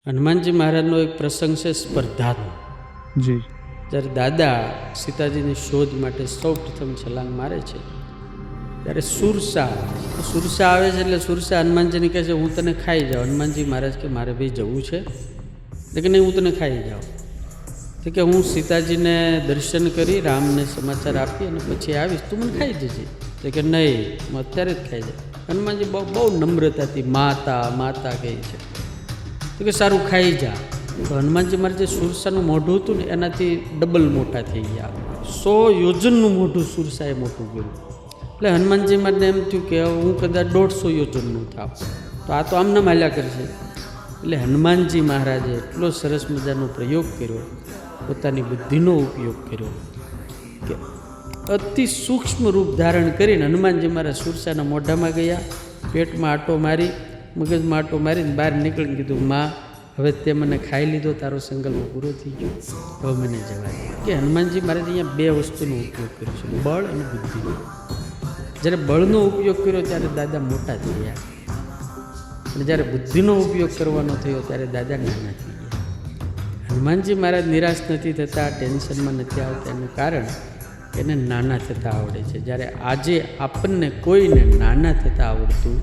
હનુમાનજી મહારાજનો એક પ્રસંગ છે સ્પર્ધાનો. જી. જ્યારે દાદા સીતાજીની શોધ માટે સૌ પ્રથમ છલાંગ મારે છે ત્યારે સુરસા આવે છે. એટલે સુરસા હનુમાનજીને કહે છે હું તને ખાઈ જાઉં. હનુમાનજી મહારાજ કે મારે ભાઈ જવું છે કે નહીં, હું તને ખાઈ જાઉં. તો કે હું સીતાજીને દર્શન કરી રામને સમાચાર આપી અને પછી આવીશ, તું મને ખાઈ જજે. તો કે નહીં, હું અત્યારે જ ખાઈ જાય. હનુમાનજી બહુ નમ્રતાથી માતા માતા કહે છે. તો કે સારું, ખાઈ જા. તો હનુમાનજી મારે જે સુરસાનું મોઢું હતું ને એનાથી ડબલ મોટા થઈ ગયા. 100 યોજનનું મોઢું સુરસાએ મોટું કર્યું. એટલે હનુમાનજી મારે એમ થયું કે હું કદાચ 150 યોજનનું થાવ, તો આ તો આમના માલ્યા કરશે. એટલે હનુમાનજી મહારાજે એટલો સરસ મજાનો પ્રયોગ કર્યો, પોતાની બુદ્ધિનો ઉપયોગ કર્યો કે અતિ સૂક્ષ્મ રૂપ ધારણ કરીને હનુમાનજી મારા સુરસાના મોઢામાં ગયા, પેટમાં આંટો મારી, મગજમાં આંટો મારીને બહાર નીકળીને કીધું, માં હવે તે મને ખાઈ લીધો, તારો સંકલ્પ પૂરો થઈ ગયો, હવે મને જવા દે. કે હનુમાનજી મહારાજ અહીંયા 2 વસ્તુનો ઉપયોગ કર્યો છે, બળ અને બુદ્ધિનો. જ્યારે બળનો ઉપયોગ કર્યો ત્યારે દાદા મોટા થઈ ગયા, અને જ્યારે બુદ્ધિનો ઉપયોગ કરવાનો થયો ત્યારે દાદા નાના થઈ ગયા. હનુમાનજી મહારાજ નિરાશ નથી થતા, ટેન્શનમાં નથી આવતા. એનું કારણ એને નાના થતાં આવડે છે. જ્યારે આજે આપણને કોઈને નાના થતાં આવડતું